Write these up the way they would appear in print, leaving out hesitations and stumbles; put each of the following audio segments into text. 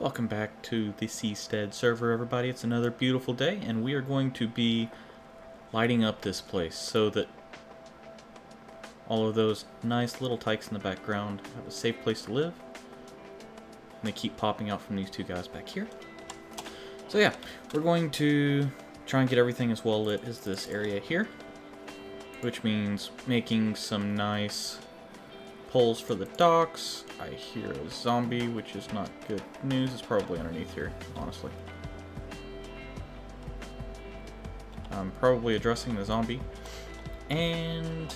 Welcome back to the Seastead server, everybody. It's another beautiful day, and we are going to be lighting up this place so that all of those nice little tykes in the background have a safe place to live. And they keep popping out from these two guys back here. So yeah, we're going to try and get everything as well lit as this area here, which means making some nice poles for the docks. I hear a zombie, which is not good news. It's probably underneath here, honestly. I'm probably addressing the zombie. And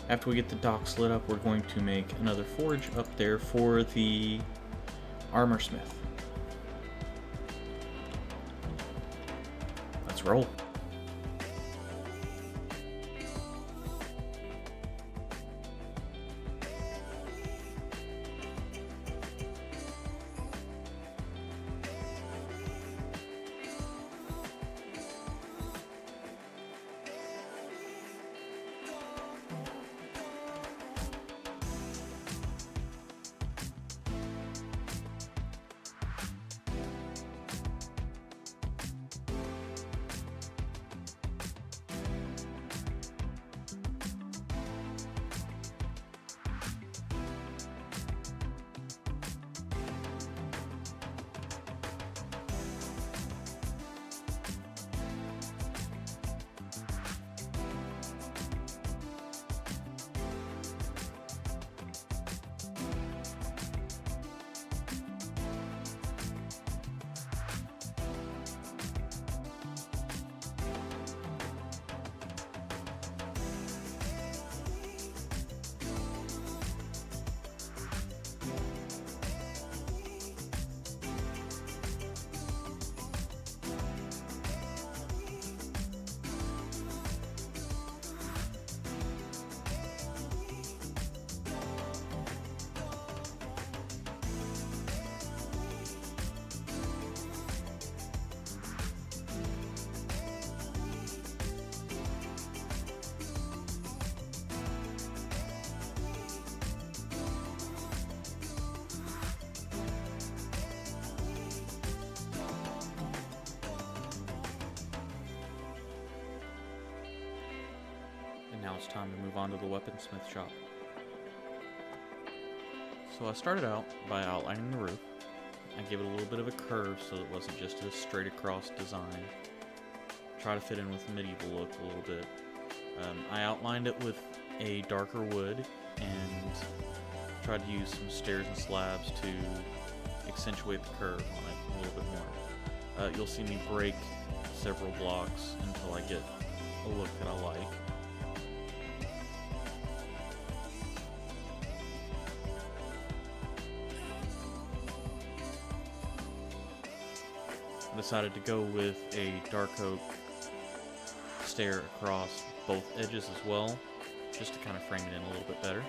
after we get the docks lit up, we're going to make another forge up there for the armor smith. Let's roll. Now it's time to move on to the weaponsmith shop. So I started out by outlining the roof. I gave it a little bit of a curve so it wasn't just a straight across design. Try to fit in with the medieval look a little bit. I outlined it with a darker wood and tried to use some stairs and slabs to accentuate the curve on it a little bit more. You'll see me break several blocks until I get a look that I like. I decided to go with a dark oak stair across both edges as well, just to kind of frame it in a little bit better.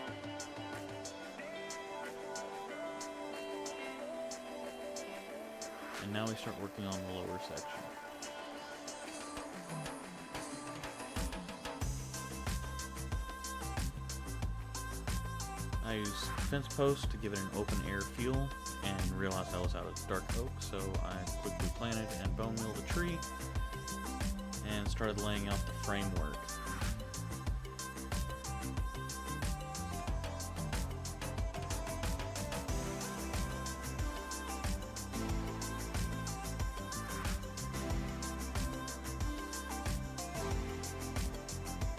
And now we start working on the lower section. I used fence posts to give it an open air feel and realized I was out of dark oak, so I quickly planted and bone milled a tree and started laying out the framework.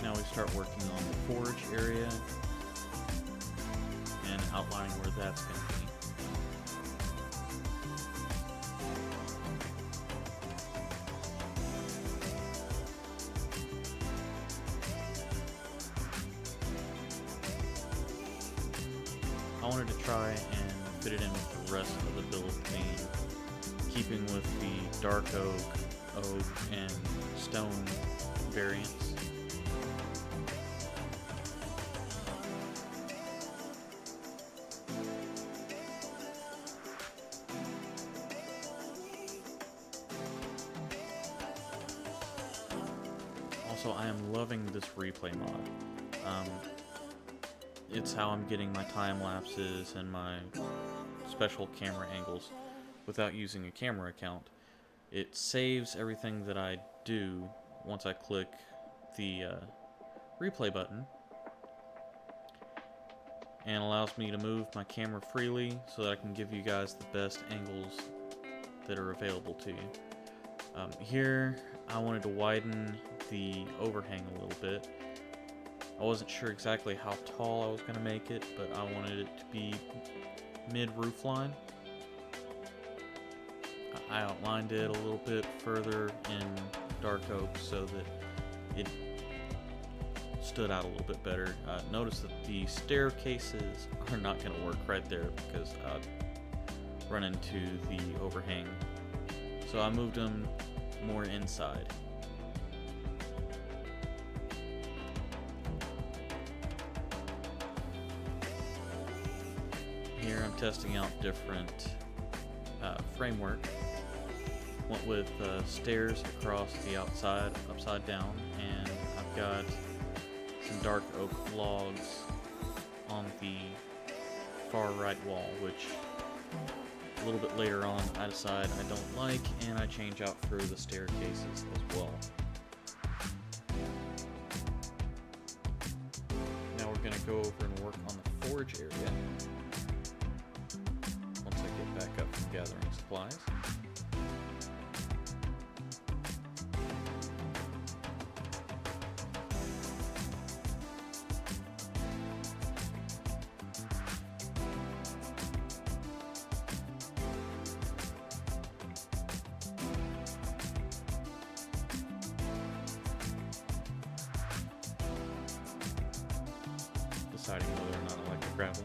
Now we start working on the forge area and outlining where that's going to be. I wanted to try and fit it in with the rest of the build theme, keeping with the dark oak, and stone variants. Also, I am loving this replay mod. it's how I'm getting my time lapses and my special camera angles without using a camera account. It saves everything that I do once I click the replay button, and allows me to move my camera freely so that I can give you guys the best angles that are available to you. Here, I wanted to widen the overhang a little bit. I wasn't sure exactly how tall I was going to make it, but I wanted it to be mid-roof line. I outlined it a little bit further in dark oak so that it stood out a little bit better. Notice that the staircases are not going to work right there because I'd run into the overhang. So I moved them more inside. Here I'm testing out different framework. Went with stairs across the outside, upside down, and I've got some dark oak logs on the far right wall, which a little bit later on I decide I don't like, and I change out through the staircases as well. Now we're going to go over and work on the forge area once I get back up from gathering supplies. Deciding whether or not I like the gravel.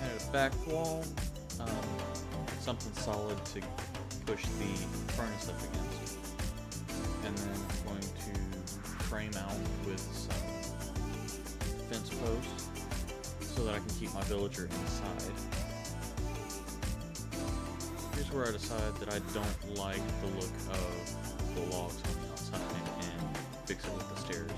And a back wall, something solid to push the furnace up against. And then I'm going to frame out with some fence posts so that I can keep my villager inside. Here's where I decide that I don't like the look of the logs on the outside and fix it with the stairs.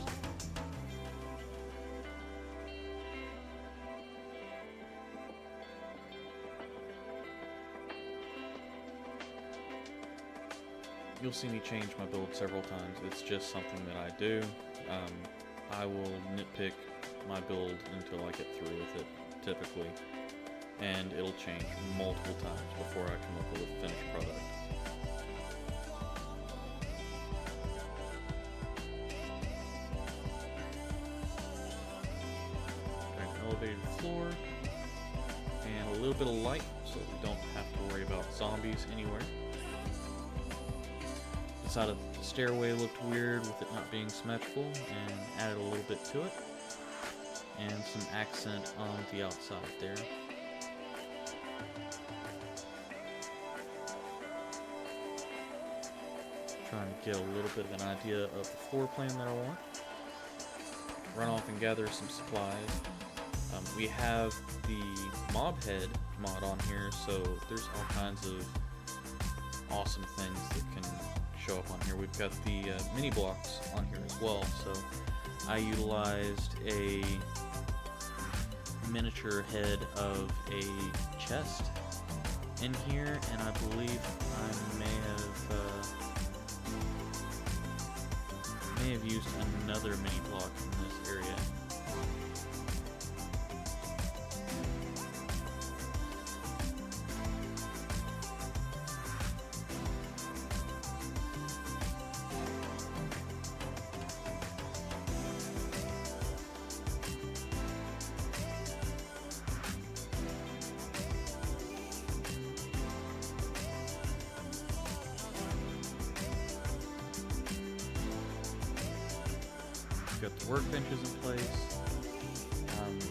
You'll see me change my build several times. It's just something that I do. I will nitpick my build until I get through with it, typically. And it'll change multiple times before I come up with a finished product. Got an elevated floor and a little bit of light so we don't have to worry about zombies anywhere. Decided the stairway looked weird with it not being symmetrical and added a little bit to it. And some accent on the outside there. Trying to get a little bit of an idea of the floor plan that I want. Run off and gather some supplies. We have the mob head mod on here, so there's all kinds of awesome things that can show up on here. We've got the mini blocks on here as well, so I utilized a miniature head of a chest in here, and I believe I may have used another mini block in this area. Got the workbenches in place.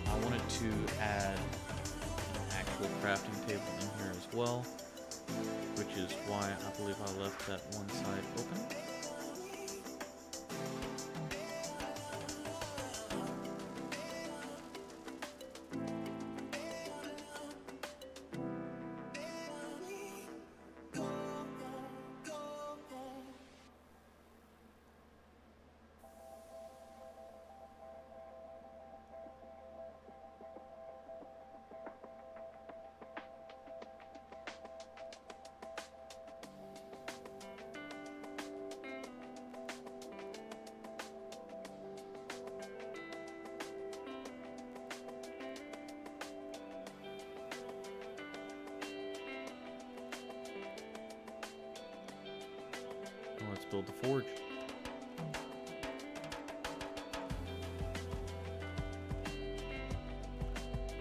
I wanted to add an actual crafting table in here as well, which is why I believe I left that one side open. build the forge.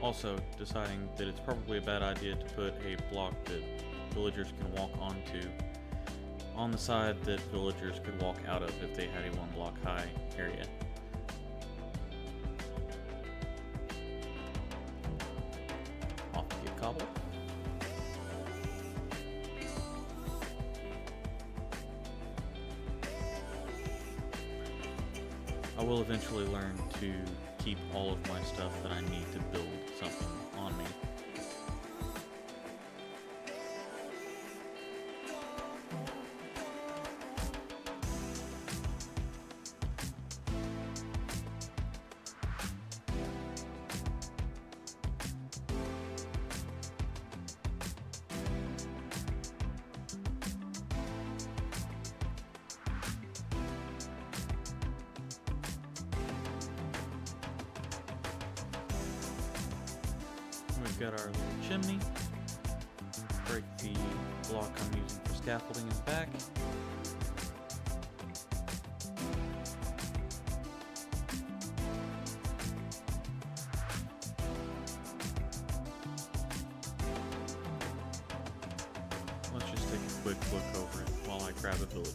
Also, deciding that it's probably a bad idea to put a block that villagers can walk onto on the side that villagers could walk out of if they had a 1 block high area. Off to get cobble. I will eventually learn to keep all of my stuff that I need to build something on me. We've got our little chimney. Break the block I'm using for scaffolding in the back. Let's just take a quick look over it while I grab a villager.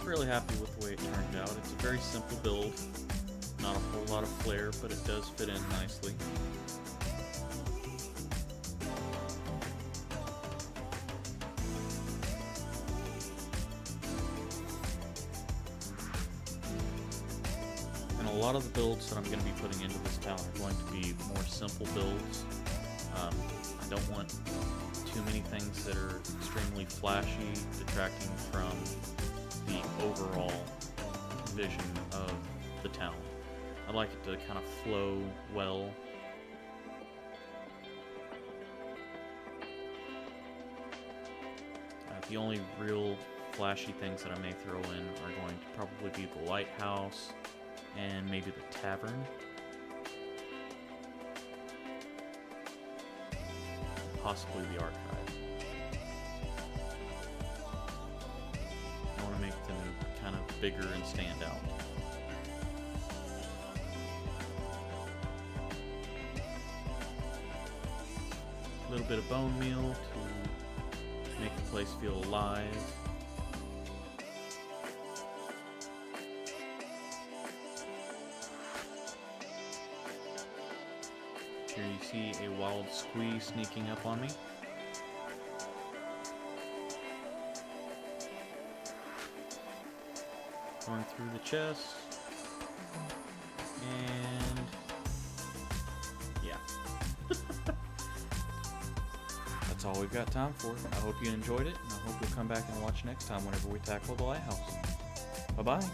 Really happy with the way it turned out. It's a very simple build, not a whole lot of flair, but it does fit in nicely. And a lot of the builds that I'm going to be putting into this town are going to be more simple builds. I don't want too many things that are extremely flashy, detracting from the overall vision of the town. I'd like it to kind of flow well. The only real flashy things that I may throw in are going to probably be the lighthouse and maybe the tavern. Possibly the archive. I want to make them kind of bigger and stand out. A little bit of bone meal to make the place feel alive. Here you see a wild squee sneaking up on me. Going through the chest. And yeah. That's all we've got time for. I hope you enjoyed it, and I hope you'll come back and watch next time whenever we tackle the lighthouse. Bye-bye.